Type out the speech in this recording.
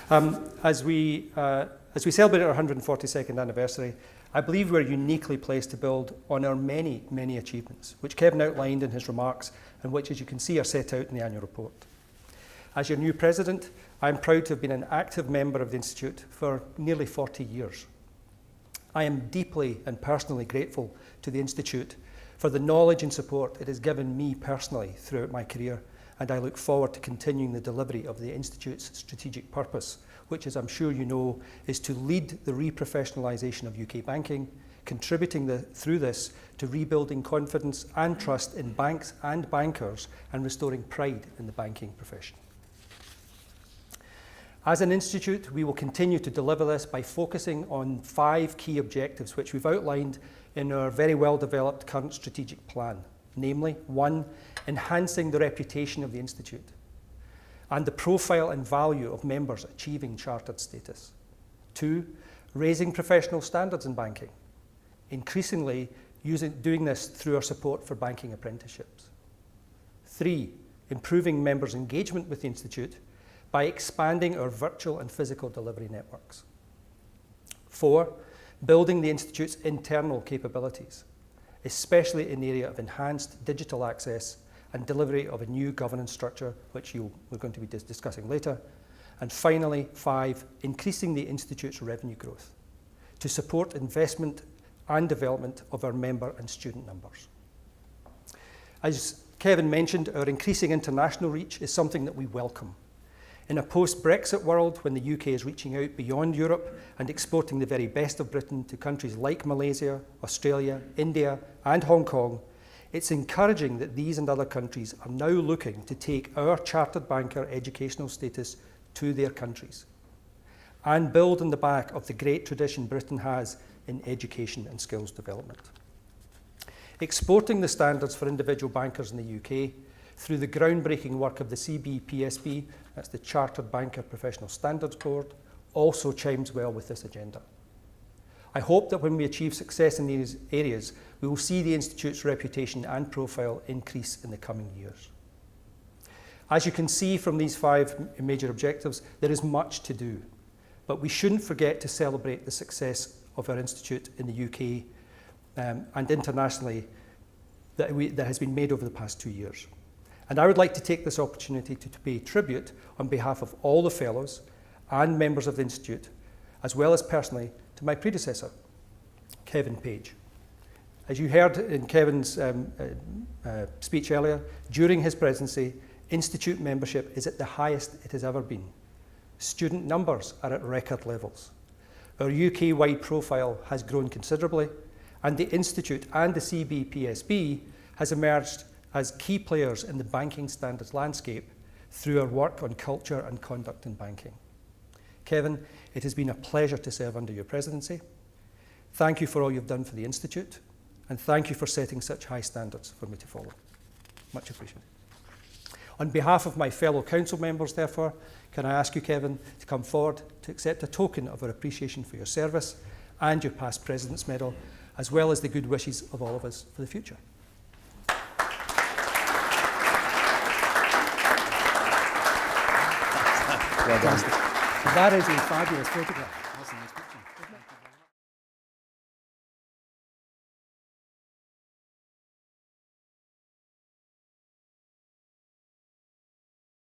As we celebrate our 142nd anniversary, I believe we're uniquely placed to build on our many, many achievements, which Kevin outlined in his remarks and which, as you can see, are set out in the annual report. As your new president, I'm proud to have been an active member of the Institute for nearly 40 years. I am deeply and personally grateful to the Institute for the knowledge and support it has given me personally throughout my career, and I look forward to continuing the delivery of the Institute's strategic purpose, which, as I'm sure you know, is to lead the reprofessionalisation of UK banking, contributing through this to rebuilding confidence and trust in banks and bankers and restoring pride in the banking profession. As an institute, we will continue to deliver this by focusing on 5 key objectives which we've outlined in our very well-developed current strategic plan. Namely, 1, enhancing the reputation of the Institute and the profile and value of members achieving chartered status. 2, raising professional standards in banking, increasingly doing this through our support for banking apprenticeships. 3, improving members' engagement with the Institute by expanding our virtual and physical delivery networks. 4, building the Institute's internal capabilities, especially in the area of enhanced digital access and delivery of a new governance structure, which we're going to be discussing later. And finally, 5, increasing the Institute's revenue growth to support investment and development of our member and student numbers. As Kevin mentioned, our increasing international reach is something that we welcome. In a post-Brexit world, when the UK is reaching out beyond Europe and exporting the very best of Britain to countries like Malaysia, Australia, India, and Hong Kong, it's encouraging that these and other countries are now looking to take our chartered banker educational status to their countries and build on the back of the great tradition Britain has in education and skills development. Exporting the standards for individual bankers in the UK through the groundbreaking work of the CBPSB, that's the Chartered Banker Professional Standards Board, also chimes well with this agenda. I hope that when we achieve success in these areas, we will see the Institute's reputation and profile increase in the coming years. As you can see from these 5 major objectives, there is much to do, but we shouldn't forget to celebrate the success of our Institute in the UK and internationally that has been made over the past 2 years. And I would like to take this opportunity to pay tribute on behalf of all the fellows and members of the Institute, as well as personally to my predecessor, Kevin Page. As you heard in Kevin's speech earlier, during his presidency, Institute membership is at the highest it has ever been. Student numbers are at record levels. Our UK-wide profile has grown considerably, and the Institute and the CBPSB has emerged as key players in the banking standards landscape through our work on culture and conduct in banking. Kevin, it has been a pleasure to serve under your presidency. Thank you for all you've done for the Institute, and thank you for setting such high standards for me to follow. Much appreciated. On behalf of my fellow council members, therefore, can I ask you, Kevin, to come forward to accept a token of our appreciation for your service and your past President's Medal, as well as the good wishes of all of us for the future. Well done. That is a fabulous photograph.